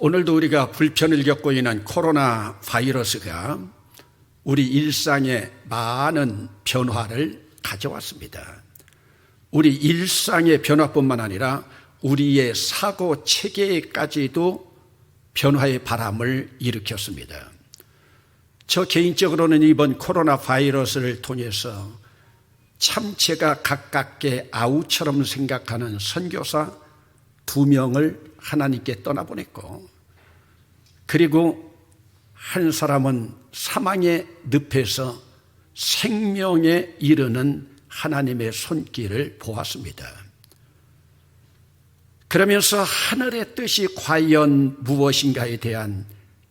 오늘도 우리가 불편을 겪고 있는 코로나 바이러스가 우리 일상에 많은 변화를 가져왔습니다. 우리 일상의 변화뿐만 아니라 우리의 사고 체계까지도 변화의 바람을 일으켰습니다. 저 개인적으로는 이번 코로나 바이러스를 통해서 참 제가 가깝게 아우처럼 생각하는 선교사 2명을 하나님께 떠나보냈고, 그리고 한 사람은 사망의 늪에서 생명에 이르는 하나님의 손길을 보았습니다. 그러면서 하늘의 뜻이 과연 무엇인가에 대한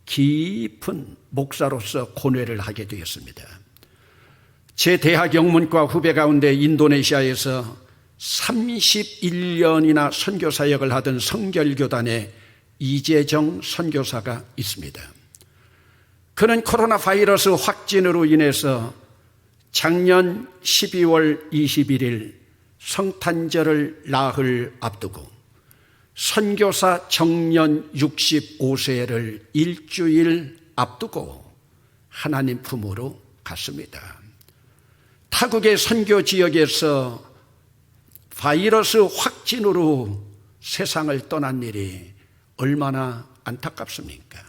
깊은 목사로서 고뇌를 하게 되었습니다. 제 대학 영문과 후배 가운데 인도네시아에서 31년이나 선교사역을 하던 성결교단의 이재정 선교사가 있습니다. 그는 코로나 바이러스 확진으로 인해서 작년 12월 21일 성탄절을 나흘 앞두고 선교사 정년 65세를 일주일 앞두고 하나님 품으로 갔습니다. 타국의 선교 지역에서 바이러스 확진으로 세상을 떠난 일이 얼마나 안타깝습니까?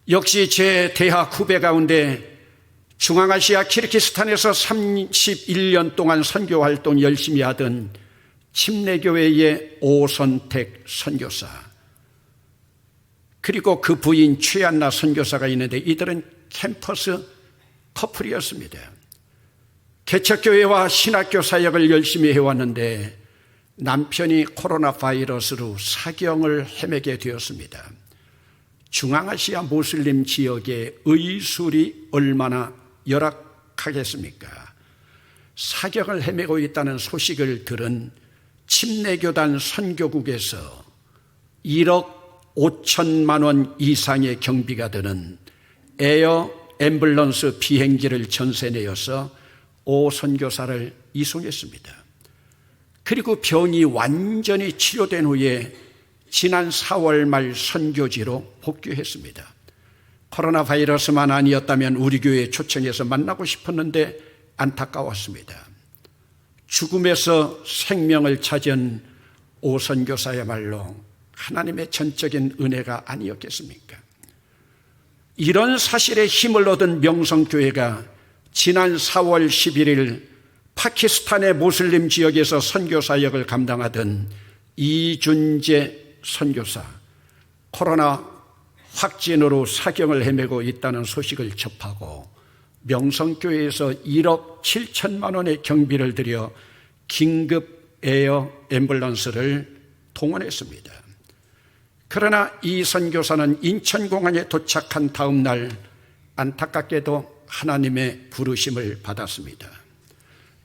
역시 제 대학 후배 가운데 중앙아시아 키르기스탄에서 31년 동안 선교 활동 열심히 하던 침례교회의 오선택 선교사, 그리고 그 부인 최안나 선교사가 있는데 이들은 캠퍼스 커플이었습니다. 개척교회와 신학교 사역을 열심히 해왔는데 남편이 코로나 바이러스로 사경을 헤매게 되었습니다. 중앙아시아 모슬림 지역의 의술이 얼마나 열악하겠습니까? 사경을 헤매고 있다는 소식을 들은 침례교단 선교국에서 1억 5천만 원 이상의 경비가 드는 에어 앰뷸런스 비행기를 전세내어서 오 선교사를 이송했습니다. 그리고 병이 완전히 치료된 후에 지난 4월 말 선교지로 복귀했습니다. 코로나 바이러스만 아니었다면 우리 교회에 초청해서 만나고 싶었는데 안타까웠습니다. 죽음에서 생명을 찾은 오 선교사야말로 하나님의 전적인 은혜가 아니었겠습니까? 이런 사실에 힘을 얻은 명성교회가 지난 4월 11일 파키스탄의 모슬림 지역에서 선교사역을 감당하던 이준재 선교사, 코로나 확진으로 사경을 헤매고 있다는 소식을 접하고 명성교회에서 1억 7천만 원의 경비를 들여 긴급 에어 앰뷸런스를 동원했습니다. 그러나 이 선교사는 인천공항에 도착한 다음 날 안타깝게도 하나님의 부르심을 받았습니다.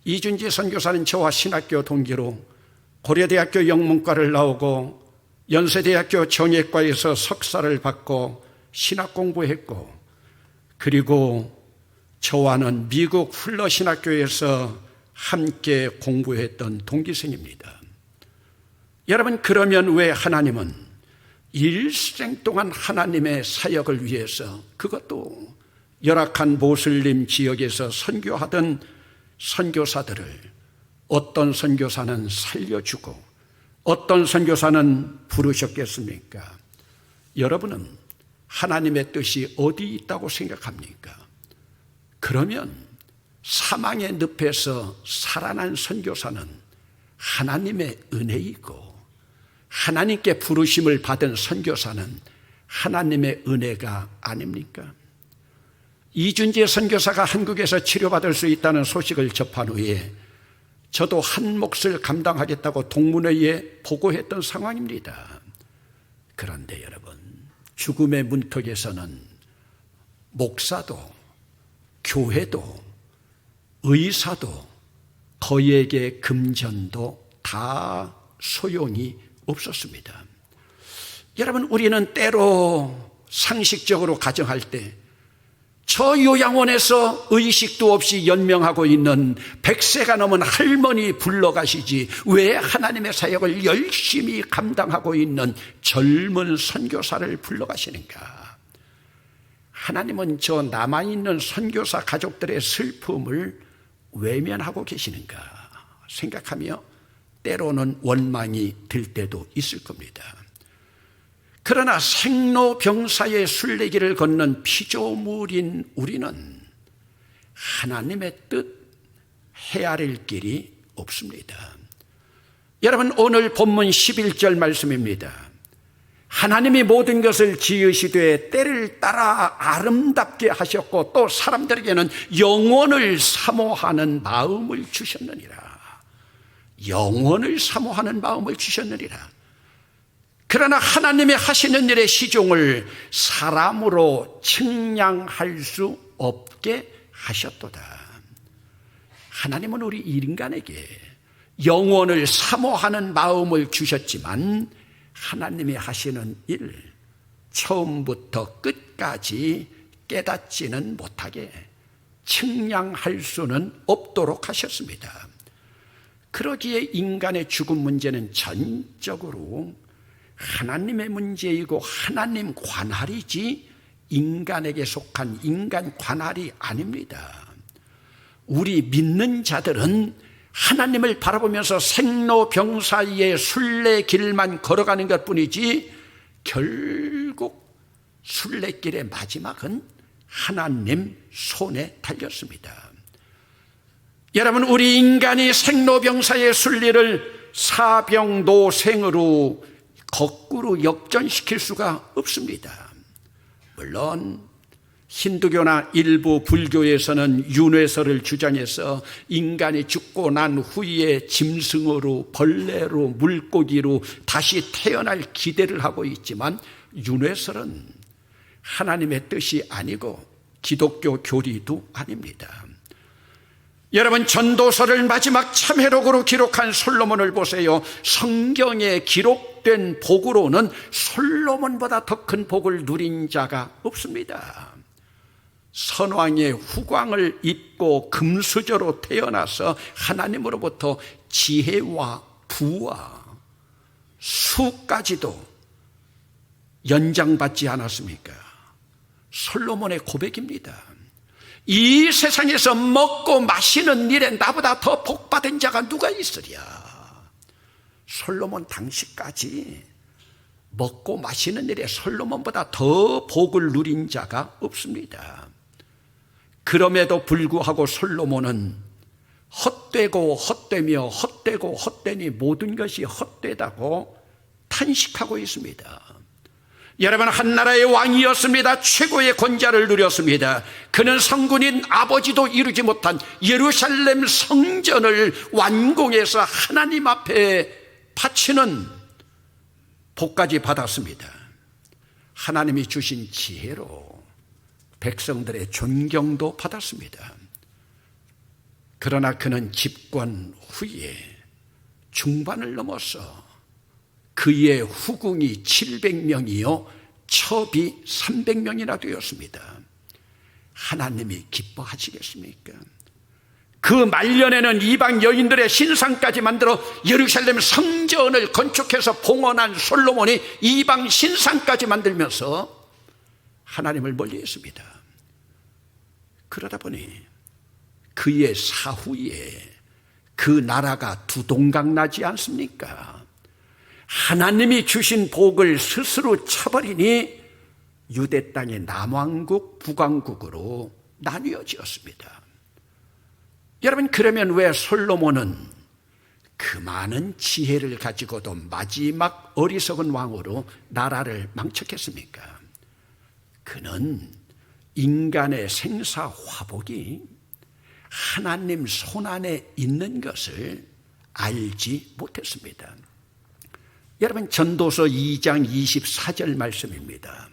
이준지 선교사는 저와 신학교 동기로 고려대학교 영문과를 나오고 연세대학교 정예과에서 석사를 받고 신학 공부했고, 그리고 저와는 미국 훌러 신학교에서 함께 공부했던 동기생입니다. 여러분, 그러면 왜 하나님은 일생 동안 하나님의 사역을 위해서, 그것도 열악한 모슬림 지역에서 선교하던 선교사들을 어떤 선교사는 살려주고 어떤 선교사는 부르셨겠습니까? 여러분은 하나님의 뜻이 어디 있다고 생각합니까? 그러면 사망의 늪에서 살아난 선교사는 하나님의 은혜이고, 하나님께 부르심을 받은 선교사는 하나님의 은혜가 아닙니까? 이준재 선교사가 한국에서 치료받을 수 있다는 소식을 접한 후에 저도 한 몫을 감당하겠다고 동문회의에 보고했던 상황입니다. 그런데 여러분, 죽음의 문턱에서는 목사도 교회도 의사도 거액의 금전도 다 소용이 없었습니다. 여러분, 우리는 때로 상식적으로 가정할 때 저 요양원에서 의식도 없이 연명하고 있는 100세가 넘은 할머니 불러가시지 왜 하나님의 사역을 열심히 감당하고 있는 젊은 선교사를 불러가시는가? 하나님은 저 남아있는 선교사 가족들의 슬픔을 외면하고 계시는가 생각하며 때로는 원망이 들 때도 있을 겁니다. 그러나 생로병사의 순례길을 걷는 피조물인 우리는 하나님의 뜻 헤아릴 길이 없습니다. 여러분, 오늘 본문 11절 말씀입니다. 하나님이 모든 것을 지으시되 때를 따라 아름답게 하셨고 또 사람들에게는 영원을 사모하는 마음을 주셨느니라. 영원을 사모하는 마음을 주셨느니라. 그러나 하나님의 하시는 일의 시종을 사람으로 측량할 수 없게 하셨도다. 하나님은 우리 인간에게 영원을 사모하는 마음을 주셨지만 하나님이 하시는 일 처음부터 끝까지 깨닫지는 못하게 측량할 수는 없도록 하셨습니다. 그러기에 인간의 죽음 문제는 전적으로 하나님의 문제이고 하나님 관할이지 인간에게 속한 인간 관할이 아닙니다. 우리 믿는 자들은 하나님을 바라보면서 생로병사의 순례길만 걸어가는 것뿐이지 결국 순례길의 마지막은 하나님 손에 달렸습니다. 여러분, 우리 인간이 생로병사의 순리를 사병노생으로 거꾸로 역전시킬 수가 없습니다. 물론 힌두교나 일부 불교에서는 윤회설을 주장해서 인간이 죽고 난 후에 짐승으로 벌레로 물고기로 다시 태어날 기대를 하고 있지만 윤회설은 하나님의 뜻이 아니고 기독교 교리도 아닙니다. 여러분, 전도서를 마지막 참회록으로 기록한 솔로몬을 보세요. 성경에 기록된 복으로는 솔로몬보다 더 큰 복을 누린 자가 없습니다. 선왕의 후광을 입고 금수저로 태어나서 하나님으로부터 지혜와 부와 수까지도 연장받지 않았습니까? 솔로몬의 고백입니다. 이 세상에서 먹고 마시는 일에 나보다 더 복받은 자가 누가 있으랴. 솔로몬 당시까지 먹고 마시는 일에 솔로몬보다 더 복을 누린 자가 없습니다. 그럼에도 불구하고 솔로몬은 헛되고 헛되며 헛되고 헛되니 모든 것이 헛되다고 탄식하고 있습니다. 여러분, 한 나라의 왕이었습니다. 최고의 권좌를 누렸습니다. 그는 성군인 아버지도 이루지 못한 예루살렘 성전을 완공해서 하나님 앞에 바치는 복까지 받았습니다. 하나님이 주신 지혜로 백성들의 존경도 받았습니다. 그러나 그는 집권 후에 중반을 넘어서 그의 후궁이 700명이요 첩이 300명이나 되었습니다. 하나님이 기뻐하시겠습니까? 그 말년에는 이방 여인들의 신상까지 만들어 예루살렘 성전을 건축해서 봉헌한 솔로몬이 이방 신상까지 만들면서 하나님을 멀리했습니다. 그러다 보니 그의 사후에 그 나라가 두동강나지 않습니까? 하나님이 주신 복을 스스로 쳐버리니 유대 땅의 남왕국, 북왕국으로 나뉘어지었습니다. 여러분, 그러면 왜 솔로몬은 그 많은 지혜를 가지고도 마지막 어리석은 왕으로 나라를 망쳤겠습니까? 그는 인간의 생사화복이 하나님 손안에 있는 것을 알지 못했습니다. 여러분, 전도서 2장 24절 말씀입니다.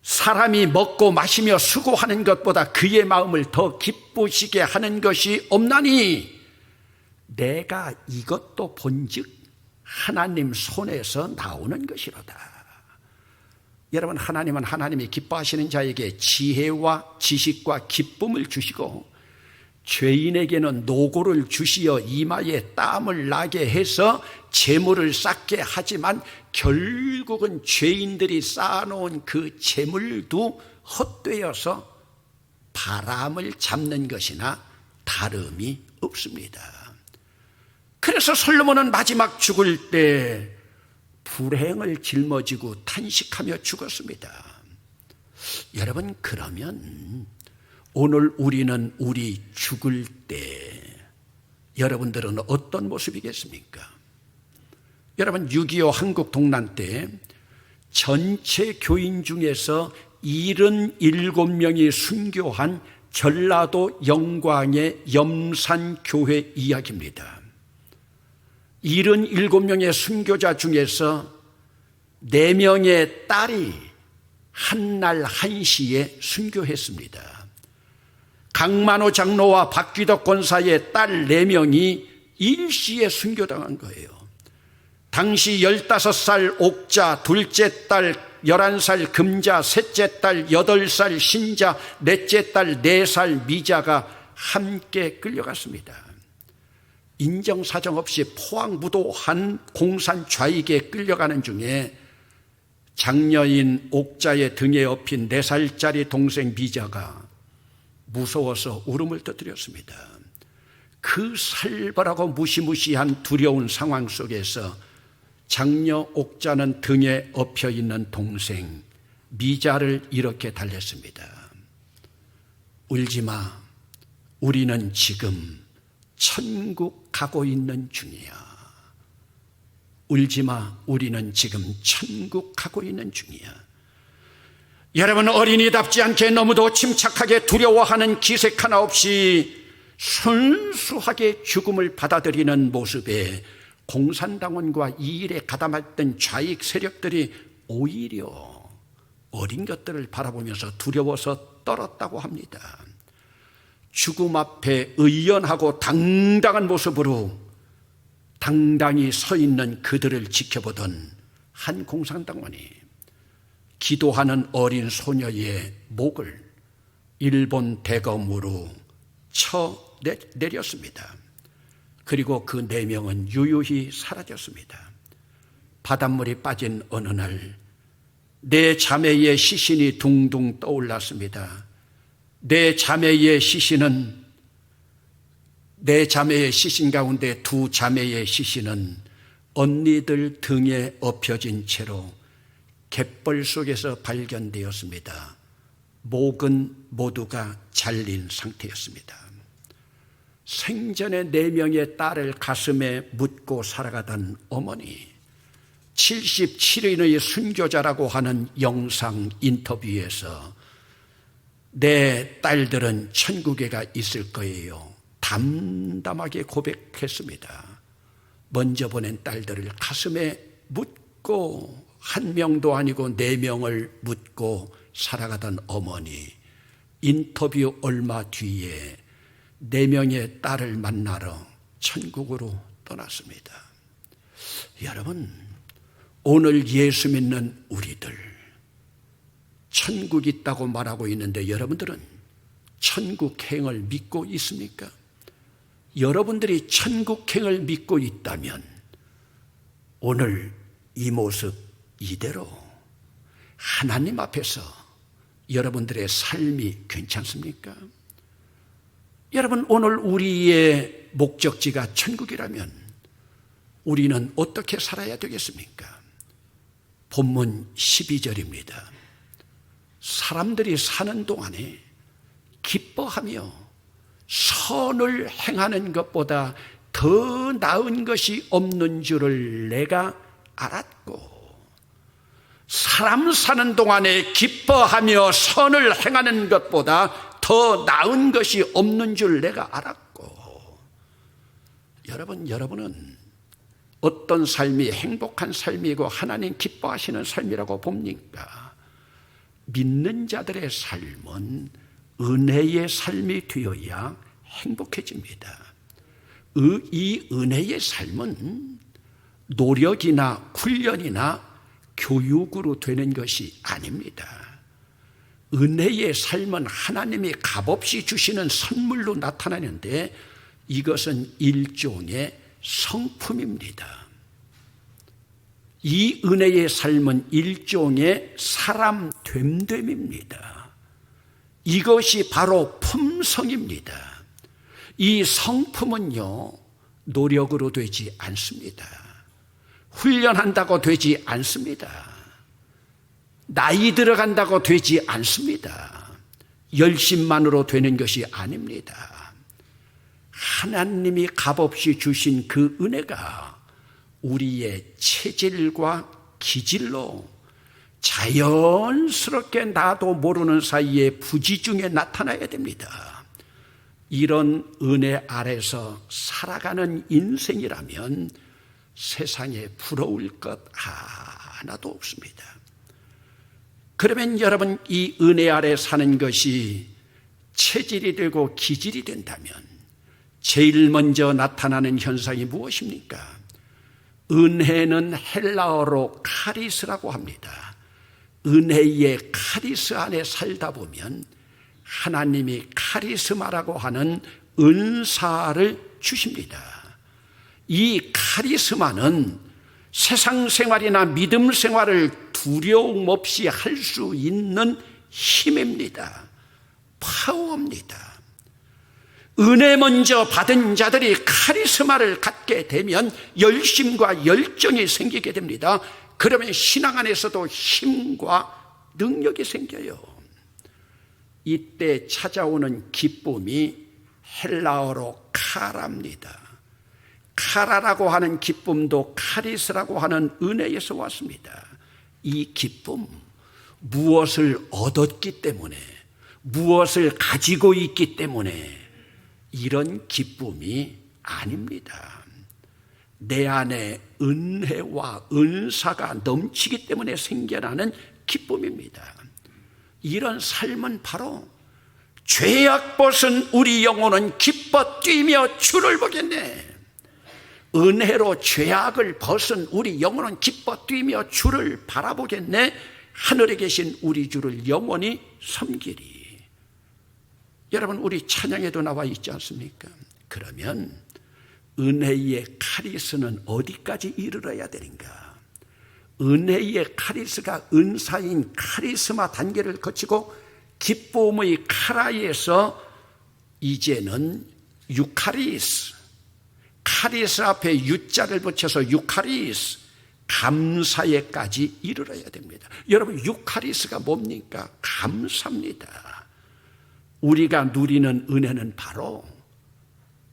사람이 먹고 마시며 수고하는 것보다 그의 마음을 더 기쁘시게 하는 것이 없나니 내가 이것도 본즉 하나님 손에서 나오는 것이로다. 여러분, 하나님은 하나님이 기뻐하시는 자에게 지혜와 지식과 기쁨을 주시고 죄인에게는 노고를 주시어 이마에 땀을 나게 해서 재물을 쌓게 하지만 결국은 죄인들이 쌓아놓은 그 재물도 헛되어서 바람을 잡는 것이나 다름이 없습니다. 그래서 솔로몬은 마지막 죽을 때 불행을 짊어지고 탄식하며 죽었습니다. 여러분, 그러면 오늘 우리는 우리 죽을 때 여러분들은 어떤 모습이겠습니까? 여러분, 6.25 한국 동란 때 전체 교인 중에서 77명이 순교한 전라도 영광의 염산교회 이야기입니다. 77명의 순교자 중에서 4명의 딸이 한날 한시에 순교했습니다. 강만호 장로와 박귀덕 권사의 딸 4명이 일시에 순교당한 거예요. 당시 15살 옥자, 둘째 딸 11살 금자, 셋째 딸 8살 신자, 넷째 딸 4살 미자가 함께 끌려갔습니다. 인정사정 없이 포항무도한 공산 좌익에 끌려가는 중에 장녀인 옥자의 등에 업힌 4살짜리 동생 미자가 무서워서 울음을 터뜨렸습니다. 그 살벌하고 무시무시한 두려운 상황 속에서 장녀 옥자는 등에 엎여 있는 동생 미자를 이렇게 달랬습니다. 울지마, 우리는 지금 천국 가고 있는 중이야. 울지마, 우리는 지금 천국 가고 있는 중이야. 여러분, 어린이답지 않게 너무도 침착하게 두려워하는 기색 하나 없이 순수하게 죽음을 받아들이는 모습에 공산당원과 이 일에 가담했던 좌익 세력들이 오히려 어린 것들을 바라보면서 두려워서 떨었다고 합니다. 죽음 앞에 의연하고 당당한 모습으로 당당히 서 있는 그들을 지켜보던 한 공산당원이 기도하는 어린 소녀의 목을 일본 대검으로 쳐 내렸습니다. 그리고 그 4명은 유유히 사라졌습니다. 바닷물이 빠진 어느 날 내 자매의 시신이 둥둥 떠올랐습니다. 내 자매의 시신 가운데 2 자매의 시신은 언니들 등에 엎여진 채로 갯벌 속에서 발견되었습니다. 목은 모두가 잘린 상태였습니다. 생전에 4명의 딸을 가슴에 묻고 살아가던 어머니, 77인의 순교자라고 하는 영상 인터뷰에서 내 딸들은 천국에 가 있을 거예요, 담담하게 고백했습니다. 먼저 보낸 딸들을 가슴에 묻고 1명도 아니고 4명을 묻고 살아가던 어머니, 인터뷰 얼마 뒤에 4명의 딸을 만나러 천국으로 떠났습니다. 여러분, 오늘 예수 믿는 우리들 천국 있다고 말하고 있는데 여러분들은 천국행을 믿고 있습니까? 여러분들이 천국행을 믿고 있다면 오늘 이 모습 이대로 하나님 앞에서 여러분들의 삶이 괜찮습니까? 여러분, 오늘 우리의 목적지가 천국이라면 우리는 어떻게 살아야 되겠습니까? 본문 12절입니다. 사람들이 사는 동안에 기뻐하며 선을 행하는 것보다 더 나은 것이 없는 줄을 내가 알았고, 사람 사는 동안에 기뻐하며 선을 행하는 것보다 더 나은 것이 없는 줄 내가 알았고. 여러분은 어떤 삶이 행복한 삶이고 하나님 기뻐하시는 삶이라고 봅니까? 믿는 자들의 삶은 은혜의 삶이 되어야 행복해집니다. 이 은혜의 삶은 노력이나 훈련이나 교육으로 되는 것이 아닙니다. 은혜의 삶은 하나님이 값없이 주시는 선물로 나타나는데 이것은 일종의 성품입니다. 이 은혜의 삶은 일종의 사람 됨됨입니다. 이것이 바로 품성입니다. 이 성품은요, 노력으로 되지 않습니다. 훈련한다고 되지 않습니다. 나이 들어간다고 되지 않습니다. 열심만으로 되는 것이 아닙니다. 하나님이 값없이 주신 그 은혜가 우리의 체질과 기질로 자연스럽게 나도 모르는 사이에 부지중에 나타나야 됩니다. 이런 은혜 아래서 살아가는 인생이라면 세상에 부러울 것 하나도 없습니다. 그러면 여러분, 이 은혜 아래 사는 것이 체질이 되고 기질이 된다면 제일 먼저 나타나는 현상이 무엇입니까? 은혜는 헬라어로 카리스라고 합니다. 은혜의 카리스 안에 살다 보면 하나님이 카리스마라고 하는 은사를 주십니다. 이 카리스마는 세상 생활이나 믿음 생활을 두려움 없이 할 수 있는 힘입니다. 파워입니다. 은혜 먼저 받은 자들이 카리스마를 갖게 되면 열심과 열정이 생기게 됩니다. 그러면 신앙 안에서도 힘과 능력이 생겨요. 이때 찾아오는 기쁨이 헬라어로 카라입니다. 카라라고 하는 기쁨도 카리스라고 하는 은혜에서 왔습니다. 이 기쁨, 무엇을 얻었기 때문에, 무엇을 가지고 있기 때문에 이런 기쁨이 아닙니다. 내 안에 은혜와 은사가 넘치기 때문에 생겨나는 기쁨입니다. 이런 삶은 바로 죄악 벗은 우리 영혼은 기뻐 뛰며 주를 보겠네. 은혜로 죄악을 벗은 우리 영혼은 기뻐 뛰며 주를 바라보겠네. 하늘에 계신 우리 주를 영원히 섬기리. 여러분, 우리 찬양에도 나와 있지 않습니까? 그러면 은혜의 카리스는 어디까지 이르러야 되는가? 은혜의 카리스가 은사인 카리스마 단계를 거치고 기쁨의 카라에서 이제는 유카리스, 카리스 앞에 유자를 붙여서 유카리스, 감사에까지 이르러야 됩니다. 여러분, 유카리스가 뭡니까? 감사입니다. 우리가 누리는 은혜는 바로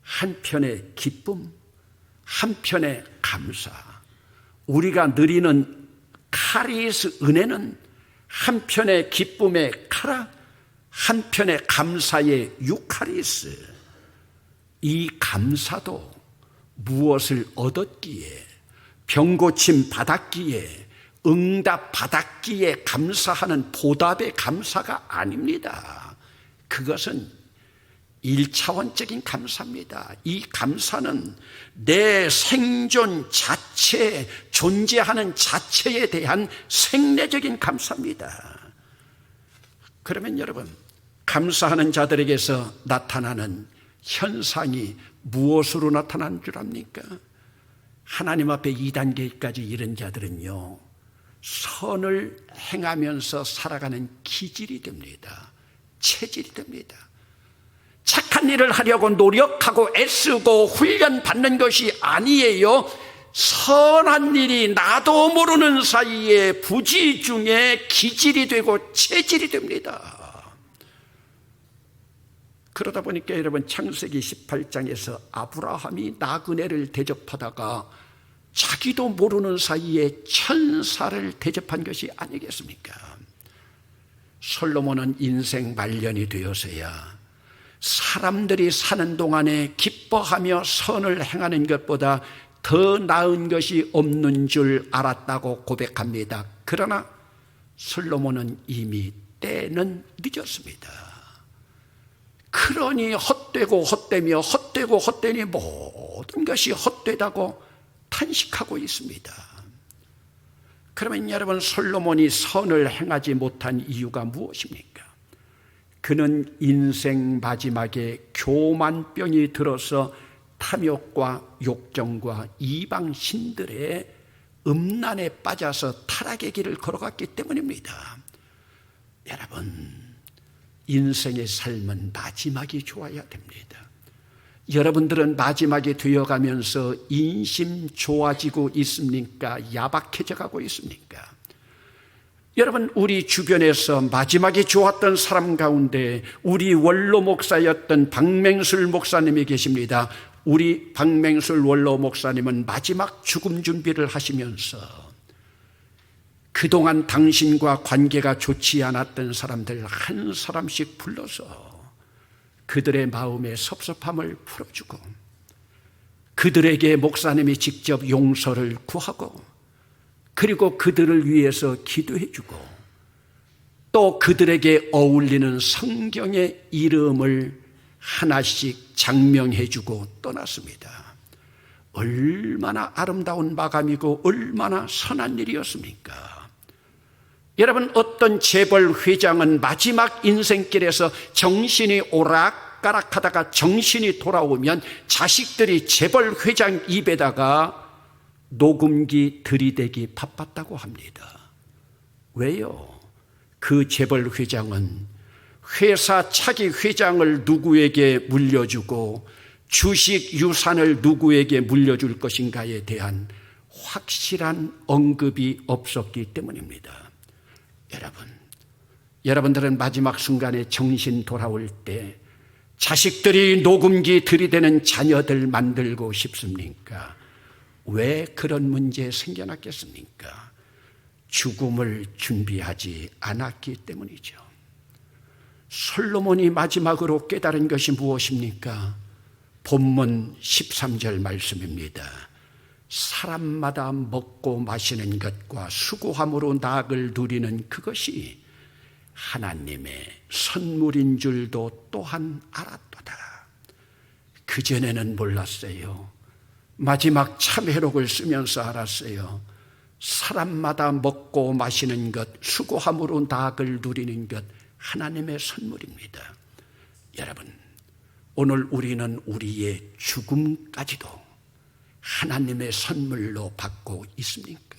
한편의 기쁨, 한편의 감사. 우리가 누리는 카리스 은혜는 한편의 기쁨의 카라, 한편의 감사의 유카리스. 이 감사도 무엇을 얻었기에, 병고침 받았기에, 응답 받았기에 감사하는 보답의 감사가 아닙니다. 그것은 1차원적인 감사입니다. 이 감사는 내 생존 자체, 존재하는 자체에 대한 생내적인 감사입니다. 그러면 여러분, 감사하는 자들에게서 나타나는 현상이 무엇으로 나타난 줄 압니까? 하나님 앞에 2단계까지 이른 자들은요, 선을 행하면서 살아가는 기질이 됩니다. 체질이 됩니다. 착한 일을 하려고 노력하고 애쓰고 훈련받는 것이 아니에요. 선한 일이 나도 모르는 사이에 부지 중에 기질이 되고 체질이 됩니다. 그러다 보니까 여러분, 창세기 18장에서 아브라함이 나그네를 대접하다가 자기도 모르는 사이에 천사를 대접한 것이 아니겠습니까? 솔로몬은 인생 말년이 되어서야 사람들이 사는 동안에 기뻐하며 선을 행하는 것보다 더 나은 것이 없는 줄 알았다고 고백합니다. 그러나 솔로몬은 이미 때는 늦었습니다. 그러니 헛되고 헛되며 헛되고 헛되니 모든 것이 헛되다고 탄식하고 있습니다. 그러면 여러분, 솔로몬이 선을 행하지 못한 이유가 무엇입니까? 그는 인생 마지막에 교만병이 들어서 탐욕과 욕정과 이방 신들의 음란에 빠져서 타락의 길을 걸어갔기 때문입니다. 여러분, 인생의 삶은 마지막이 좋아야 됩니다. 여러분들은 마지막이 되어가면서 인심 좋아지고 있습니까? 야박해져 가고 있습니까? 여러분, 우리 주변에서 마지막이 좋았던 사람 가운데 우리 원로 목사였던 박맹술 목사님이 계십니다. 우리 박맹술 원로 목사님은 마지막 죽음 준비를 하시면서 그동안 당신과 관계가 좋지 않았던 사람들 한 사람씩 불러서 그들의 마음의 섭섭함을 풀어주고, 그들에게 목사님이 직접 용서를 구하고, 그리고 그들을 위해서 기도해주고, 또 그들에게 어울리는 성경의 이름을 하나씩 장명해주고 떠났습니다. 얼마나 아름다운 마감이고 얼마나 선한 일이었습니까? 여러분, 어떤 재벌 회장은 마지막 인생길에서 정신이 오락가락하다가 정신이 돌아오면 자식들이 재벌 회장 입에다가 녹음기 들이대기 바빴다고 합니다. 왜요? 그 재벌 회장은 회사 차기 회장을 누구에게 물려주고 주식 유산을 누구에게 물려줄 것인가에 대한 확실한 언급이 없었기 때문입니다. 여러분들은 마지막 순간에 정신 돌아올 때 자식들이 녹음기 들이대는 자녀들 만들고 싶습니까? 왜 그런 문제 생겨났겠습니까? 죽음을 준비하지 않았기 때문이죠. 솔로몬이 마지막으로 깨달은 것이 무엇입니까? 본문 13절 말씀입니다. 사람마다 먹고 마시는 것과 수고함으로 낙을 누리는 그것이 하나님의 선물인 줄도 또한 알았도다. 그전에는 몰랐어요. 마지막 참회록을 쓰면서 알았어요. 사람마다 먹고 마시는 것, 수고함으로 낙을 누리는 것, 하나님의 선물입니다. 여러분, 오늘 우리는 우리의 죽음까지도 하나님의 선물로 받고 있습니까?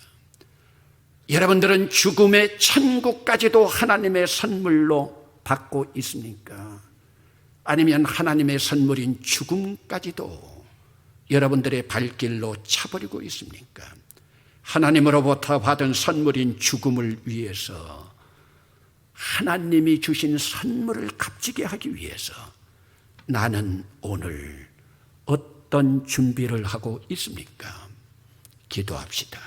여러분들은 죽음의 천국까지도 하나님의 선물로 받고 있습니까? 아니면 하나님의 선물인 죽음까지도 여러분들의 발길로 차버리고 있습니까? 하나님으로부터 받은 선물인 죽음을 위해서, 하나님이 주신 선물을 값지게 하기 위해서 나는 오늘 어떤 준비를 하고 있습니까? 기도합시다.